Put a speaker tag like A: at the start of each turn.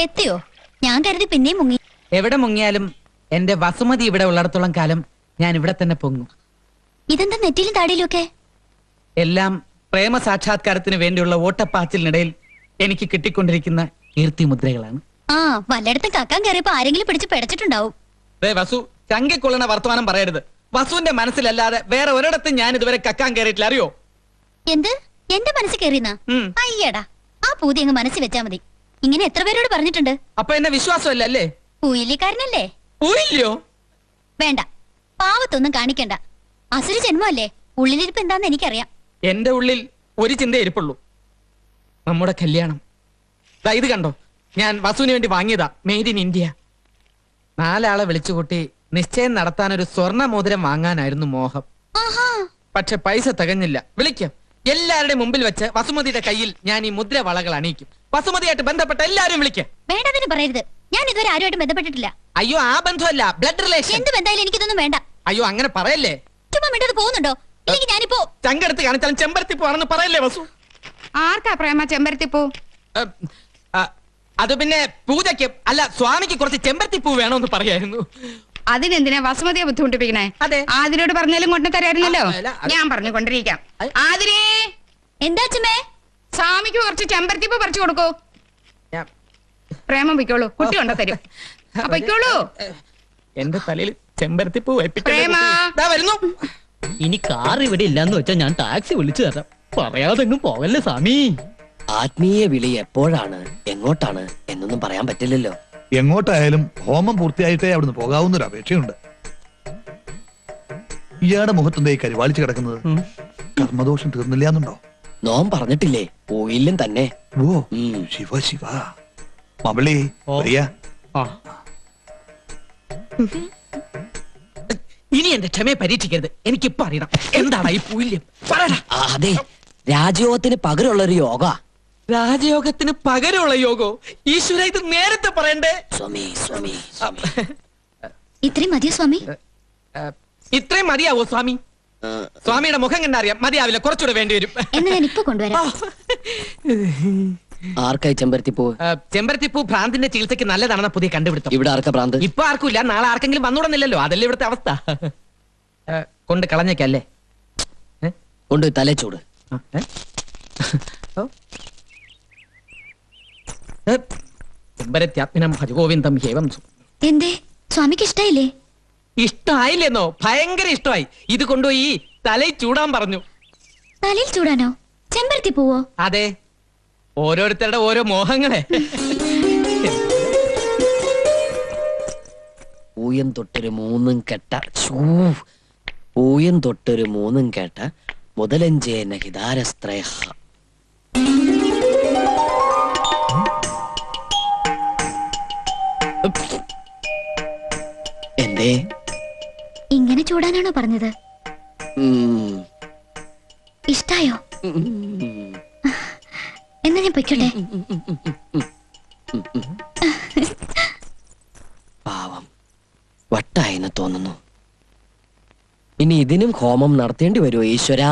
A: എത്തിയോ? ഞാൻ കരുതി പിന്നെയും മുങ്ങി.
B: എവിടെ മുങ്ങിയാലും എന്റെ വസുമതി ഇവിടെ ഉള്ളിടത്തോളം കാലം ഞാൻ ഇവിടെ തന്നെ പൊങ്ങും.
A: ഇതെന്താ നെറ്റിയിലും താടിയിലും ഒക്കെ?
B: എല്ലാം പ്രേമ സാക്ഷാത്കാരത്തിന് വേണ്ടിയുള്ള ഓട്ടപ്പാച്ചിലിനിടയിൽ എനിക്ക് കിട്ടിക്കൊണ്ടിരിക്കുന്ന കീർത്തിമുദ്രകളാണ്.
A: ആ, വല്ലയിടത്തും കക്കാൻ കയറിയപ്പോ ആരെങ്കിലും പിടിച്ച് പിടച്ചിട്ടുണ്ടാവും.
B: വസു, ചങ്കിക്കൊള്ളുന്ന വർത്തമാനം പറയരുത്. വസുവിന്റെ മനസ്സിലല്ലാതെ വേറെ ഒരിടത്തും ഞാൻ ഇതുവരെ കക്കാൻ കയറിയിട്ടില്ല, അറിയോ?
A: എന്ത്? എന്റെ മനസ്സിൽ കയറിയെന്നാ? അയ്യടാ, ആ പൂതി അങ്ങ് മനസ്സിൽ വെച്ചാ മതി. ഇങ്ങനെ എത്ര പേരോട് പറഞ്ഞിട്ടുണ്ട്.
B: അപ്പൊ എന്നെ വിശ്വാസമല്ല അല്ലേ?
A: പൂയില്ലിക്കാരനല്ലേ?
B: പൂയില്ലയോ?
A: വേണ്ട, പാവത്തൊന്നും കാണിക്കണ്ട. അസുര ജന്മല്ലേ. ഉള്ളിലിരിപ്പ് എന്താന്ന് എനിക്കറിയാം.
B: എന്റെ ഉള്ളിൽ ഒരു ചിന്ത ഇരിപ്പുള്ളൂ, നമ്മുടെ കല്യാണം. ഇത് കണ്ടോ, ഞാൻ വസുവിന് വേണ്ടി വാങ്ങിയതാ, മെയ്ഡ് ഇൻ ഇന്ത്യ. 4 ആളെ വിളിച്ചുകൂട്ടി നിശ്ചയം നടത്താൻ ഒരു സ്വർണ്ണ മോതിരം വാങ്ങാനായിരുന്നു മോഹം. പക്ഷെ പൈസ തികഞ്ഞില്ല. വിളിക്കാം, എല്ലാവരുടെയും മുമ്പിൽ വെച്ച് വസുമതിയുടെ കയ്യിൽ ഞാൻ ഈ മുദ്ര വളകൾ അണിയിക്കും. വസുമതിയായിട്ട് ബന്ധപ്പെട്ട എല്ലാവരും വിളിക്കാം.
A: വേണ്ടതിന് പറയരുത്. ഞാൻ ഇതുവരെ ആരുമായിട്ട് ബന്ധപ്പെട്ടിട്ടില്ല.
B: അയ്യോ, ആ ബന്ധമല്ല, ബ്ലഡ് റിലേഷൻ.
A: എന്ത് ബന്ധമായാലും എനിക്കിതൊന്നും വേണ്ട.
B: അയ്യോ, അങ്ങനെ പറയല്ലേ.
A: ചുമ്മാ മിണ്ടത് പോകുന്നുണ്ടോ? ഇല്ലെങ്കിൽ ഞാനിപ്പോ
B: ചങ്കെടുത്ത് കാണിച്ചാലും ചെമ്പരത്തിപ്പൂ ആണെന്ന് പറയല്ലേ വസു?
C: ആർക്കാ പ്രേമ ചെമ്പരത്തിപ്പൂ?
B: അത് പിന്നെ പൂജയ്ക്ക് അല്ല, സ്വാമിക്ക് കുറച്ച് ചെമ്പരത്തിപ്പൂ വേണമെന്ന് പറയായിരുന്നു.
C: അതിനെന്തിനാ വസുമതിയെ ബുദ്ധിമുട്ടിപ്പിക്കണേ?
B: അതെ,
C: ആതിരോട് പറഞ്ഞാലും കൊണ്ടു തരാറില്ലല്ലോ. ഞാൻ പറഞ്ഞു കൊണ്ടിരിക്കാം. ആതിരേ,
A: എന്താ അച്ഛമ്മേ?
C: സ്വാമിക്ക് കുറച്ച് ചെമ്പരത്തിപ്പൂ പറിച്ചു കൊടുക്കൂ. പ്രേമം വയ്ക്കോളൂ, കുട്ടി കൊണ്ടു തരും. വയ്ക്കോളൂ.
B: എന്റെ തലയിൽ ചെമ്പരത്തിപ്പൂ
D: വരുന്നു. ഇനി കാർ ഇവിടെ ഇല്ലാന്ന് വെച്ചാ ഞാൻ ടാക്സി വിളിച്ചു തരാം. പറയാതെങ്ങും പോകല്ലേ സ്വാമി.
E: ആത്മീയ വിളി എപ്പോഴാണ്, എങ്ങോട്ടാണ് എന്നൊന്നും പറയാൻ പറ്റില്ലല്ലോ.
F: എങ്ങോട്ടായാലും ഹോമം പൂർത്തിയായിട്ടേ അവിടുന്ന് പോകാവുന്നൊരു അപേക്ഷയുണ്ട്. ഇയാളുടെ മുഖത്തിന്റെ ഈ കരിവാളിച്ച് കിടക്കുന്നത് കർമ്മദോഷം തീർന്നില്ല എന്നുണ്ടോ?
E: നോം പറഞ്ഞിട്ടില്ലേ, പോയില്ലും തന്നെ.
F: ഓ ശിവ ശിവ. മകളി പ്രിയ,
B: ഇനി എന്റെ ക്ഷമയെ പരീക്ഷിക്കരുത്. എനിക്കിപ്പോ അറിയണം, എന്താണ് ഈ പൂല്യം?
E: അതെ, രാജയോഗത്തിന് പകരമുള്ള ഒരു യോഗ.
B: രാജയോഗത്തിന് പകരമുള്ള യോഗോ? ഈശ്വര, ഇത് നേരത്തെ പറയണ്ടേ?
E: സ്വാമി സ്വാമി
A: ഇത്രയും മതിയോ സ്വാമി?
B: ഇത്രയും മതിയാവോ സ്വാമി? സ്വാമിയുടെ മുഖം കണ്ടറിയാം, മതിയാവില്ല, കുറച്ചുകൂടെ വേണ്ടി വരും.
A: എന്ന് ഞാൻ ഇപ്പൊ കൊണ്ടുവരാം.
E: ആർക്കായി ചെമ്പരത്തിപ്പൂ?
B: ചെമ്പരത്തിപ്പൂ ഭ്രാന്തിന്റെ ചികിത്സയ്ക്ക് നല്ലതാണെന്ന പുതിയ കണ്ടുപിടുത്തം.
E: ഇവിടെ ആർക്കാ ഭ്രാന്ത്?
B: ഇപ്പൊ ആർക്കില്ല, നാളെ ആർക്കെങ്കിലും വന്നുകൂടുന്നില്ലല്ലോ. അതല്ലേ ഇവിടുത്തെ അവസ്ഥ. കൊണ്ട് കളഞ്ഞേക്കല്ലേ?
E: കൊണ്ട് തലച്ചൂട്.
B: ചെമ്പരത്യാത്മിനം ഭജഗോവിന്ദം ഹേവം.
A: എന്തേ, സ്വാമിക്ക് ഇഷ്ടായില്ലേ?
B: ഇഷ്ടായില്ലെന്നോ? ഭയങ്കര ഇഷ്ടമായി. ഇത് കൊണ്ടുപോയി തലയിൽ ചൂടാൻ പറഞ്ഞു.
A: തലയിൽ ചൂടാനോ? ചെമ്പരത്തി പൂവോ?
B: അതെ, ഓരോരുത്തരുടെ ഓരോ മോഹങ്ങളെ.
E: പൂയം തൊട്ടൊരു മൂന്നും കെട്ട, പൂയം തൊട്ടൊരു മൂന്നും കേട്ട മുതലഞ്ചേന ഹിതാരസ്ത്രയ. എന്തേ
A: ഇങ്ങനെ ചൂടാനാണോ പറഞ്ഞത്? ഇഷ്ടായോ? എന്നാ ഞാൻ പൊയ്ക്കോട്ടെ.
E: പാവം, വട്ടായെന്ന് തോന്നുന്നു. ഇനി ഇതിനും ഹോമം നടത്തേണ്ടി വരുമോ ഈശ്വരാ?